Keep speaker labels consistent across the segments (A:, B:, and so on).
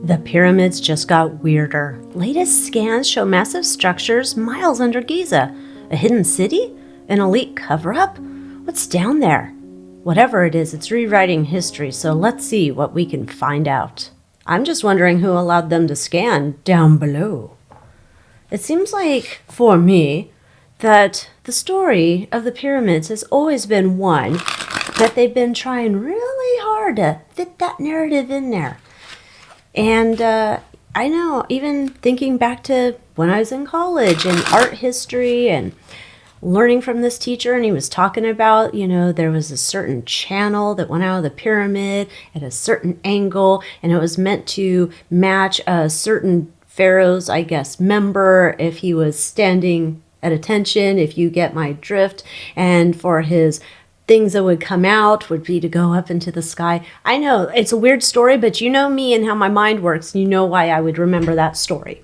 A: The pyramids just got weirder. Latest scans show massive structures miles under Giza. A hidden city? An elite cover-up? What's down there? Whatever it is, it's rewriting history, so let's see what we can find out. I'm just wondering who allowed them to scan down below. It seems like, for me, that the story of the pyramids has always been one that they've been trying really hard to fit that narrative in there. And I know, even thinking back to when I was in college and art history and learning from this teacher, and he was talking about, there was a certain channel that went out of the pyramid at a certain angle, and it was meant to match a certain pharaoh's, I guess, member if he was standing at attention, if you get my drift, and for his things that would come out would be to go up into the sky. I know, it's a weird story, but you know me and how my mind works. You know why I would remember that story.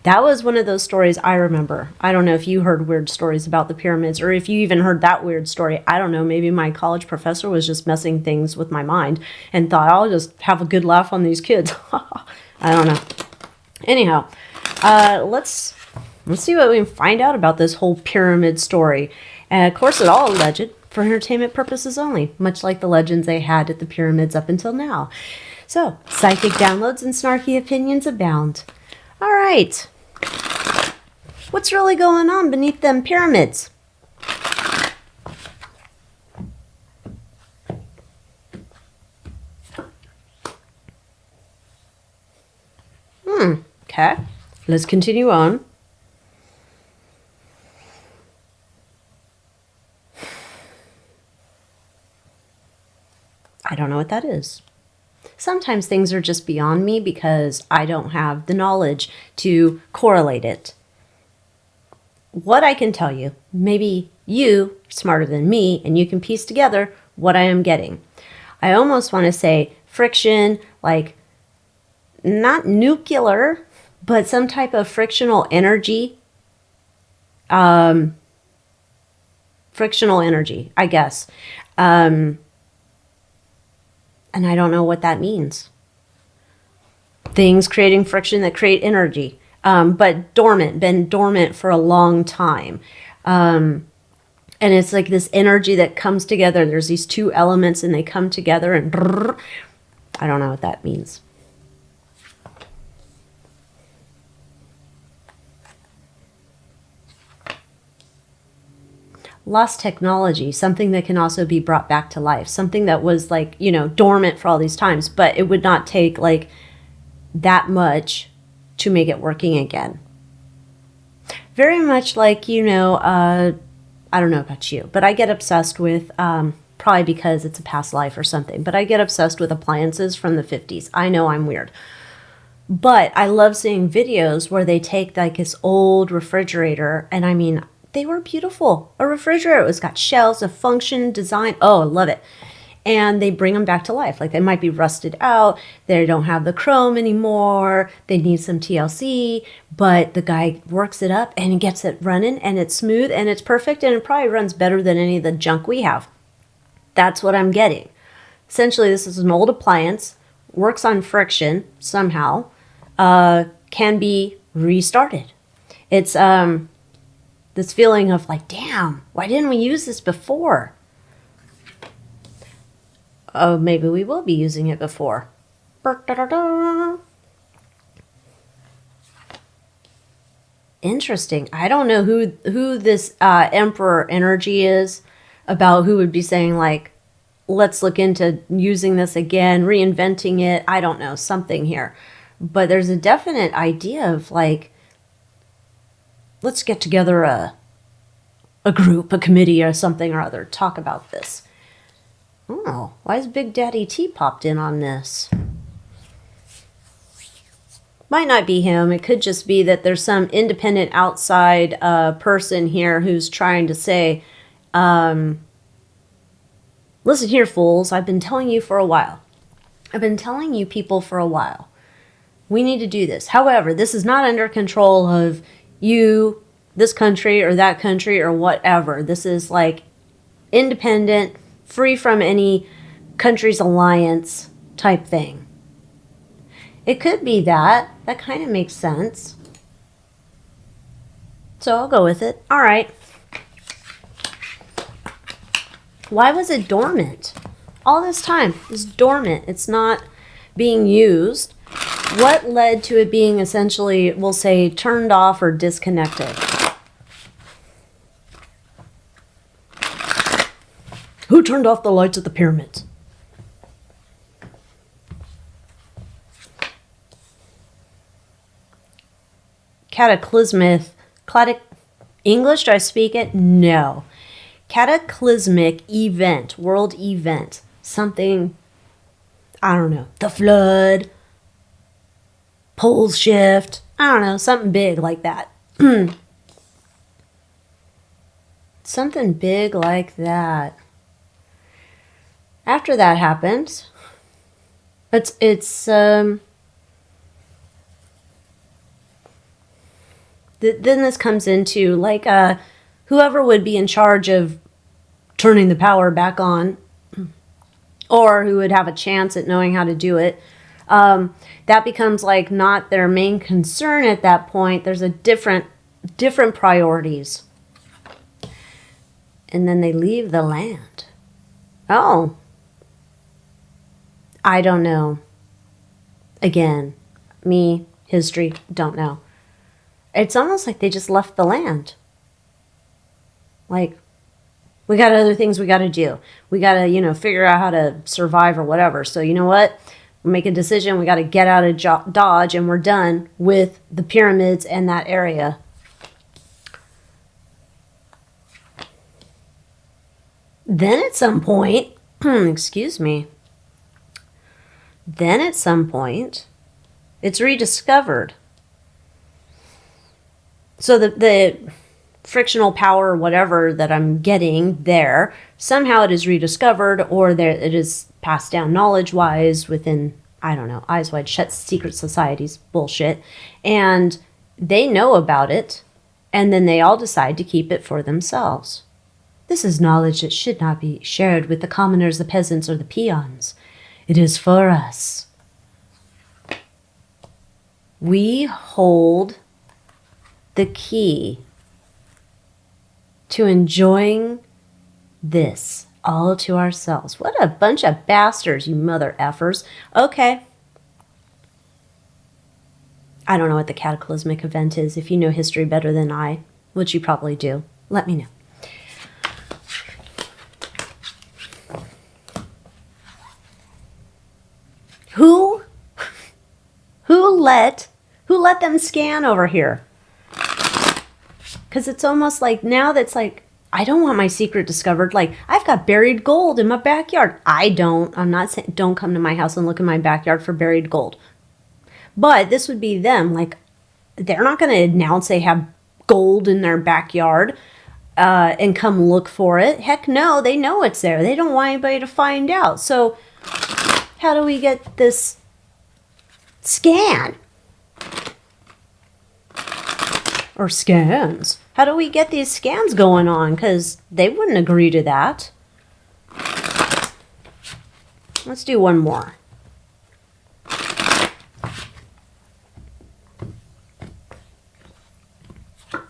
A: That was one of those stories I remember. I don't know if you heard weird stories about the pyramids, or if you even heard that weird story. I don't know, maybe my college professor was just messing things with my mind and thought, I'll just have a good laugh on these kids. I don't know. Anyhow, let's see what we can find out about this whole pyramid story. And of course, it's all alleged, for entertainment purposes only, much like the legends they had at the pyramids up until now. So, psychic downloads and snarky opinions abound. All right. What's really going on beneath them pyramids? Okay. Let's continue on. I don't know what that is. Sometimes things are just beyond me because I don't have the knowledge to correlate it. What I can tell you, maybe you are smarter than me and you can piece together what I am getting. I almost want to say friction, like not nuclear, but some type of frictional energy. Frictional energy, I guess. And I don't know what that means. Things creating friction that create energy, but been dormant for a long time. And it's like this energy that comes together. There's these two elements and they come together and brrr. I don't know what that means. Lost technology, something that can also be brought back to life, something that was like, dormant for all these times, but it would not take like that much to make it working again. Very much like, I don't know about you, but I get obsessed with, probably because it's a past life or something, but I get obsessed with appliances from the 50s. I know I'm weird. But I love seeing videos where they take like this old refrigerator, and I mean, they were beautiful. A refrigerator. It's got shelves, a function, design. Oh, I love it. And they bring them back to life. Like they might be rusted out. They don't have the chrome anymore. They need some TLC. But the guy works it up and he gets it running and it's smooth and it's perfect. And it probably runs better than any of the junk we have. That's what I'm getting. Essentially, this is an old appliance. Works on friction somehow. Can be restarted. It's this feeling of like, damn, why didn't we use this before? Oh, maybe we will be using it before. Interesting. I don't know who this emperor energy is, about who would be saying like, let's look into using this again, reinventing it. I don't know, something here. But there's a definite idea of like, let's get together a group, a committee or something or other, talk about this. Oh, why is Big Daddy T popped in on this? Might not be him. It could just be that there's some independent outside person here who's trying to say, listen here, fools. I've been telling you for a while. I've been telling you people for a while. We need to do this. However, this is not under control of you, this country or that country or whatever. This is like independent, free from any country's alliance type thing. It could be that. That kind of makes sense. So I'll go with it. All right. Why was it dormant? All this time, it's dormant. It's not being used. What led to it being essentially, we'll say, turned off or disconnected? Who turned off the lights at the pyramids? Cataclysmic. English, do I speak it? No. Cataclysmic event, world event. Something, I don't know, the flood, poles shift, I don't know, something big like that. Something big like that. After that happens, then this comes into like whoever would be in charge of turning the power back on, or who would have a chance at knowing how to do it. That becomes like not their main concern at that point. There's a different priorities. And then they leave the land. Oh. I don't know. Again, me, history, don't know. It's almost like they just left the land. Like, we got other things we got to do. We got to, figure out how to survive or whatever. So you know what? We'll make a decision. We got to get out of Dodge, and we're done with the pyramids and that area. Then at some point, excuse me. Then at some point, it's rediscovered. So the frictional power or whatever that I'm getting there, somehow it is rediscovered, or it is passed down knowledge-wise within, I don't know, Eyes Wide Shut secret societies, bullshit. And they know about it, and then they all decide to keep it for themselves. This is knowledge that should not be shared with the commoners, the peasants, or the peons. It is for us. We hold the key to enjoying this all to ourselves. What a bunch of bastards, you mother effers. Okay. I don't know what the cataclysmic event is. If you know history better than I, which you probably do, let me know. Who let them scan over here? Because it's almost like now that's like, I don't want my secret discovered. Like, I've got buried gold in my backyard. I'm not saying don't come to my house and look in my backyard for buried gold. But this would be them. Like, they're not going to announce they have gold in their backyard and come look for it. Heck no, they know it's there. They don't want anybody to find out. So how do we get this scan? Or scans. How do we get these scans going on? Because they wouldn't agree to that. Let's do one more. All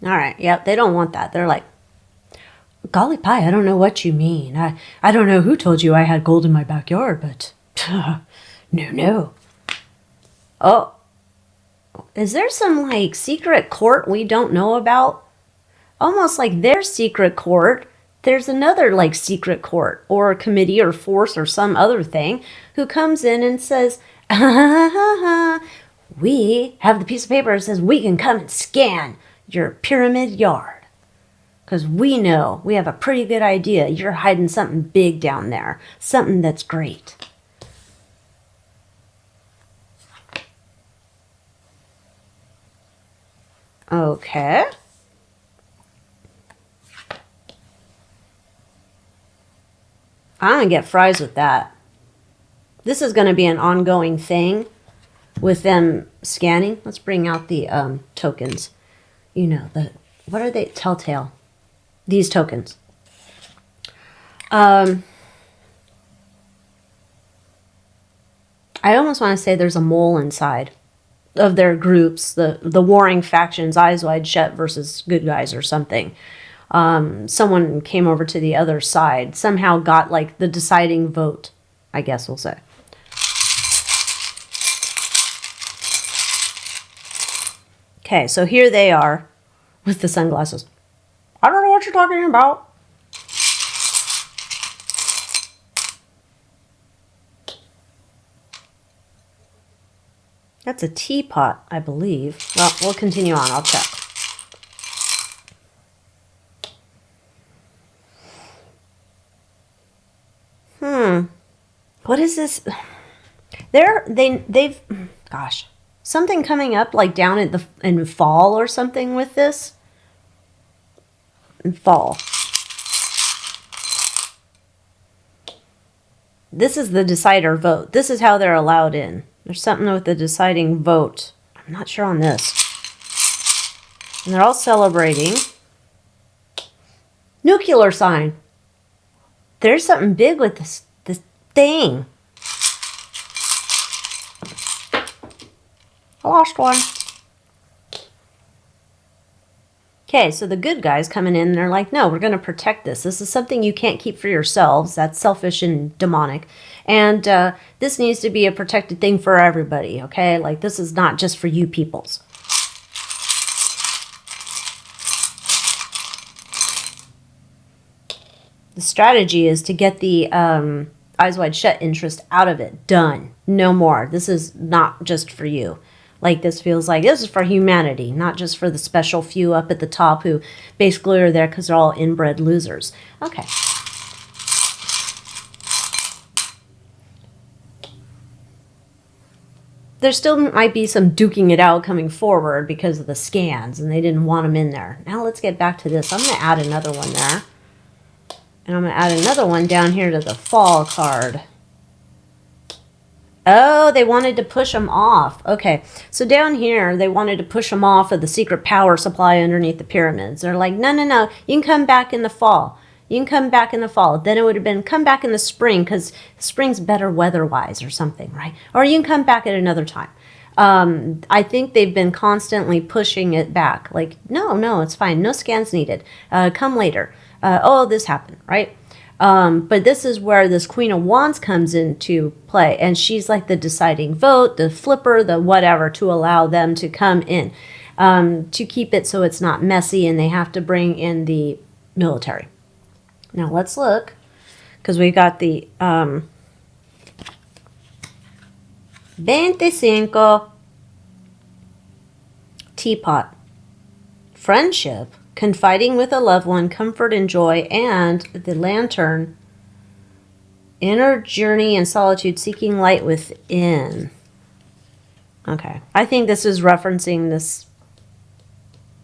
A: right. Yep. They don't want that. They're like, golly pie, I don't know what you mean. I don't know who told you I had gold in my backyard, but no. Oh. Is there some, like, secret court we don't know about? Almost like their secret court, there's another, like, secret court or committee or force or some other thing who comes in and says, we have the piece of paper that says we can come and scan your pyramid yard. Because we know, we have a pretty good idea you're hiding something big down there. Something that's great. Okay. I'm going to get fries with that. This is going to be an ongoing thing with them scanning. Let's bring out the tokens. What are they? Telltale. These tokens. I almost want to say there's a mole inside of their groups, the warring factions, Eyes Wide Shut versus Good Guys or something. Someone came over to the other side, somehow got like the deciding vote, I guess we'll say. Okay, so here they are with the sunglasses. I don't know what you're talking about. That's a teapot, I believe. Well, we'll continue on. I'll check. What is this? They've gosh, something coming up like down at in fall or something with this. In fall. This is the decider vote. This is how they're allowed in. There's something with the deciding vote. I'm not sure on this. And they're all celebrating. Nuclear sign. There's something big with this thing. I lost one. Okay, so the good guys coming in and they're like, no, we're going to protect this. This is something you can't keep for yourselves. That's selfish and demonic. And this needs to be a protected thing for everybody, okay? Like, this is not just for you peoples. The strategy is to get the Eyes Wide Shut interest out of it. Done. No more. This is not just for you. Like, this feels like this is for humanity, not just for the special few up at the top who basically are there because they're all inbred losers. Okay. There still might be some duking it out coming forward because of the scans, and they didn't want them in there. Now let's get back to this. I'm going to add another one there. And I'm going to add another one down here to the fall card. Oh, they wanted to push them off. Okay, so down here, they wanted to push them off of the secret power supply underneath the pyramids. They're like, no, no, no, you can come back in the fall. You can come back in the fall. Then it would have been come back in the spring because spring's better weather-wise or something, right? Or you can come back at another time. I think they've been constantly pushing it back. Like, no, it's fine. No scans needed. Come later. Oh, this happened, right? But this is where this Queen of Wands comes into play. And she's like the deciding vote, the flipper, the whatever, to allow them to come in. To keep it so it's not messy and they have to bring in the military. Now let's look. Because we got the 25. Teapot. Friendship. Confiding with a loved one, comfort and joy, and the lantern, inner journey and solitude, seeking light within. Okay, I think this is referencing this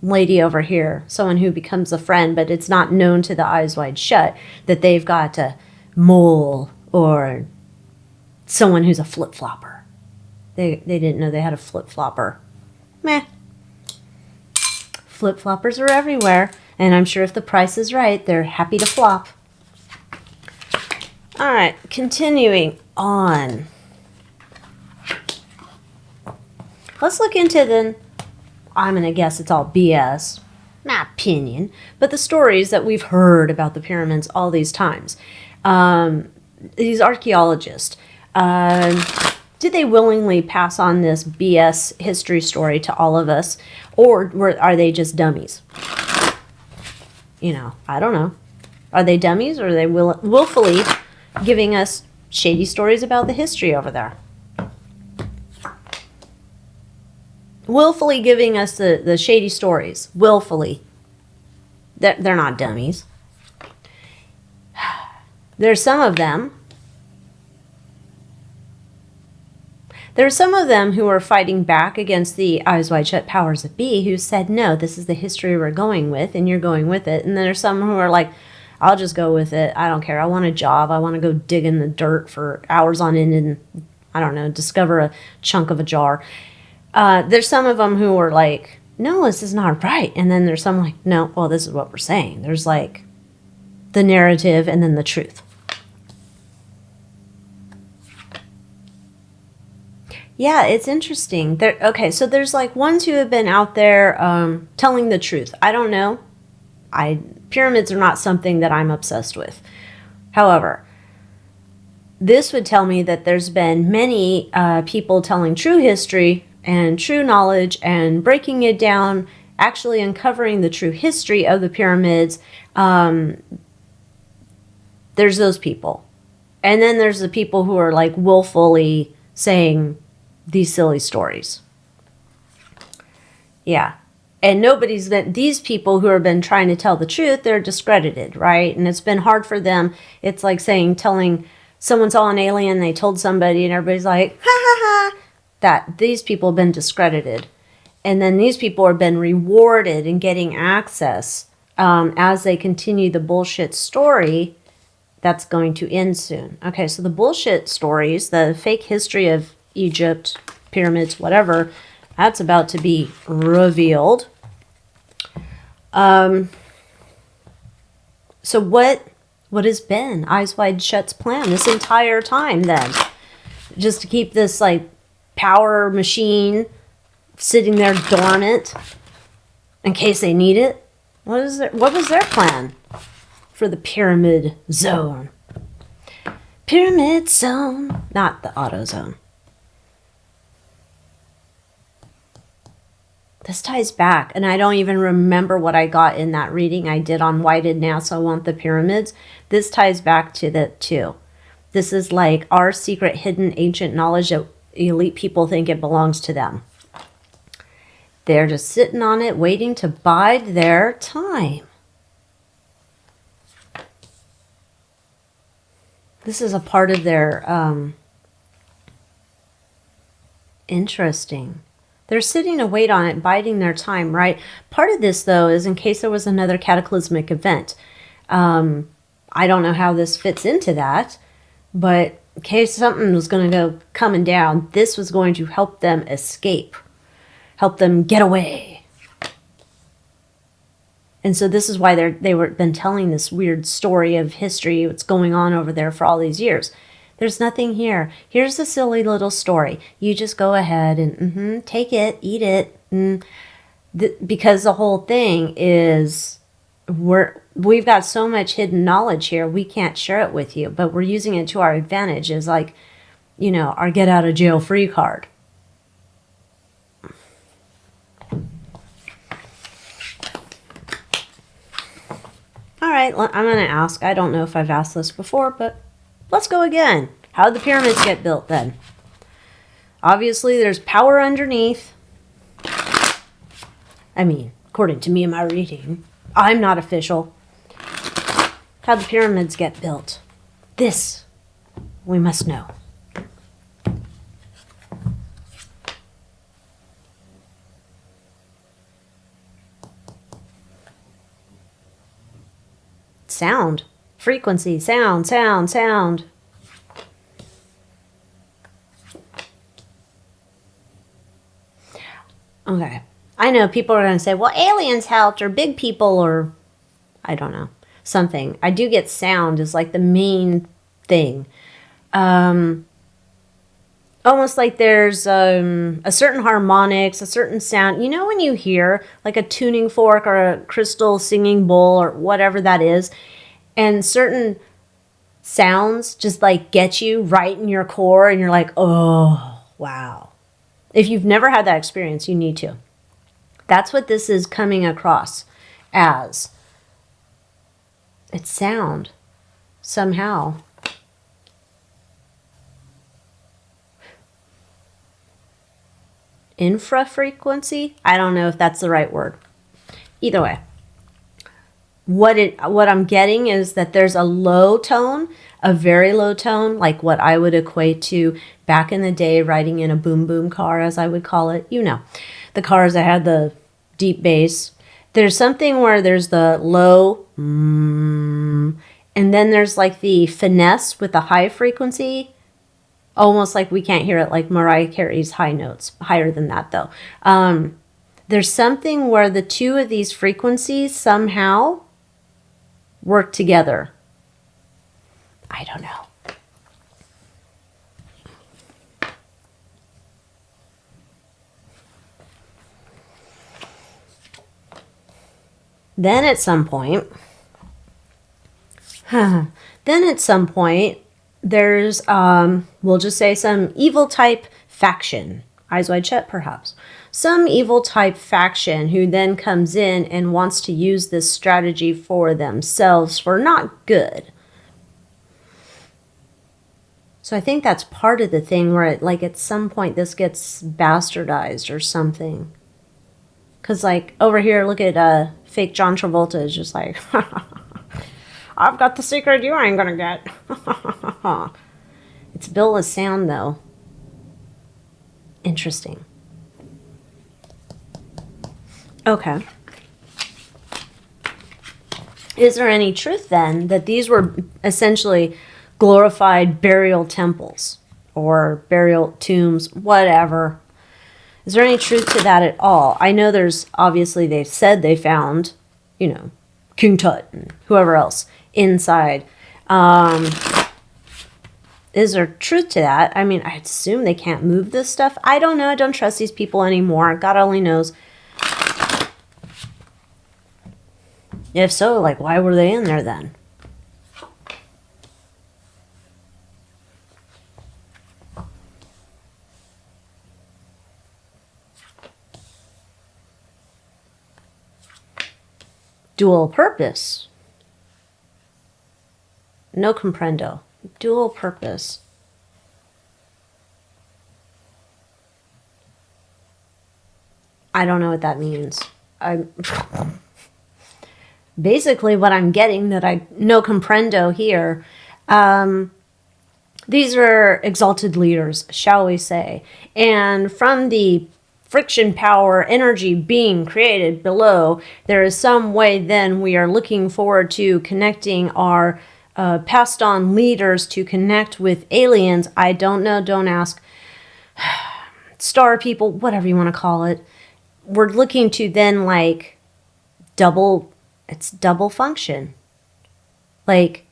A: lady over here, someone who becomes a friend, but it's not known to the Eyes Wide Shut that they've got a mole or someone who's a flip-flopper. They didn't know they had a flip-flopper. Meh. Flip-floppers are everywhere, and I'm sure if the price is right, they're happy to flop. All right, continuing on. Let's look into the, I'm going to guess it's all BS, my opinion, but the stories that we've heard about the pyramids all these times. These archaeologists, did they willingly pass on this BS history story to all of us? Or are they just dummies? You know, I don't know. Are they dummies or are they willfully giving us shady stories about the history over there? Willfully giving us the shady stories. Willfully. They're not dummies. There's some of them. There are some of them who are fighting back against the Eyes Wide Shut powers that be who said, no, this is the history we're going with, and you're going with it. And then there's some who are like, I'll just go with it. I don't care. I want a job. I want to go dig in the dirt for hours on end and, I don't know, discover a chunk of a jar. There's some of them who are like, no, this is not right. And then there's some like, no, well, this is what we're saying. There's like the narrative and then the truth. Yeah, it's interesting. Okay, so there's like ones who have been out there telling the truth. I don't know. Pyramids are not something that I'm obsessed with. However, this would tell me that there's been many people telling true history and true knowledge and breaking it down, actually uncovering the true history of the pyramids. There's those people. And then there's the people who are like willfully saying these silly stories. Yeah. And these people who have been trying to tell the truth, they're discredited, right? And it's been hard for them. It's like telling someone saw an alien, they told somebody, and everybody's like, ha ha ha. That these people have been discredited. And then these people have been rewarded and getting access as they continue the bullshit story that's going to end soon. Okay, so the bullshit stories, the fake history of Egypt, pyramids, whatever, that's about to be revealed. So what has been Eyes Wide Shut's plan this entire time then? Just to keep this like power machine sitting there dormant in case they need it? What was their plan for the pyramid zone? Pyramid zone, not the auto zone. This ties back, and I don't even remember what I got in that reading I did on Why Did NASA Want the Pyramids. This ties back to that too. This is like our secret, hidden, ancient knowledge that elite people think it belongs to them. They're just sitting on it, waiting to bide their time. This is a part of their interesting. They're sitting to wait on it, biding their time, right? Part of this, though, is in case there was another cataclysmic event. I don't know how this fits into that, but in case something was going to go coming down, this was going to help them escape, help them get away. And so this is why they were been telling this weird story of history, what's going on over there for all these years. There's nothing here. Here's the silly little story. You just go ahead and take it, eat it. Because the whole thing is we've got so much hidden knowledge here, we can't share it with you, but we're using it to our advantage as like, our get out of jail free card. All right, I'm going to ask. I don't know if I've asked this before, but let's go again. How did the pyramids get built then? Obviously, there's power underneath. I mean, according to me in my reading. I'm not official. How the pyramids get built. This, we must know. Sound. Frequency. Sound, sound, sound. Okay. I know people are going to say, well, aliens helped, or big people, or I don't know, something. I do get sound is like the main thing. Almost like there's a certain harmonics, a certain sound. You know when you hear like a tuning fork or a crystal singing bowl or whatever that is, and certain sounds just like get you right in your core and you're like, oh, wow. If you've never had that experience, you need to. That's what this is coming across as. It's sound, somehow. Infrafrequency? I don't know if that's the right word. Either way. What I'm getting is that there's a low tone, a very low tone, like what I would equate to back in the day riding in a boom boom car, as I would call it. The cars that had the deep bass. There's something where there's the low, and then there's like the finesse with the high frequency. Almost like we can't hear it like Mariah Carey's high notes. Higher than that, though. There's something where the two of these frequencies somehow work together. I don't know. Then at some point, there's, we'll just say some evil type faction. Eyes wide shut, perhaps. Some evil type faction who then comes in and wants to use this strategy for themselves for not good. So I think that's part of the thing where it, like, at some point this gets bastardized or something. Because, like, over here, look at fake John Travolta is just like, I've got the secret you ain't gonna get. It's Bill with sound, though. Interesting. Okay. Is there any truth, then, that these were essentially glorified burial temples or burial tombs, whatever? Is there any truth to that at all? I know there's, obviously, they said they found, you know, King Tut and whoever else inside. Is there truth to that? I mean, I assume they can't move this stuff. I don't know. I don't trust these people anymore. God only knows. If so, like, why were they in there then? Dual purpose. No comprendo. Dual purpose. I don't know what that means. Basically what I'm getting that I no comprendo here, these are exalted leaders, shall we say. And from the friction power energy being created below, there is some way then we are looking forward to connecting our passed on leaders to connect with aliens. I don't know, don't ask. Star people, whatever you want to call it. We're looking to then, like, it's double function. Like,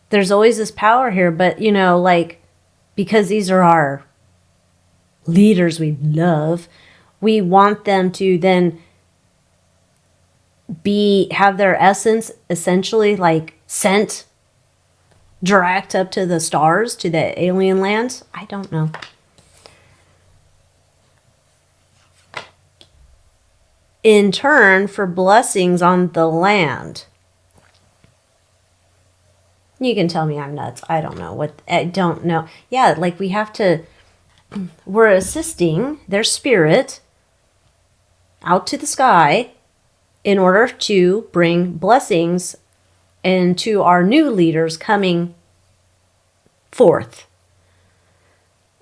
A: there's always this power here, but, you know, like, because these are our leaders we love, we want them to then have their essence essentially, like, sent direct up to the stars, to the alien lands. I don't know. In turn for blessings on the land. You can tell me I'm nuts. I don't know. I don't know. Yeah, like, we have to, we're assisting their spirit out to the sky in order to bring blessings into our new leaders coming forth.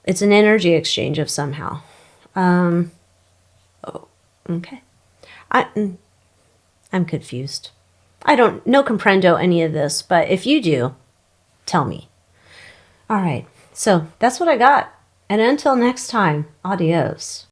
A: It's an energy exchange of somehow. Oh, okay. I'm confused. No comprendo any of this, but if you do, tell me. All right. So that's what I got. And until next time, adios.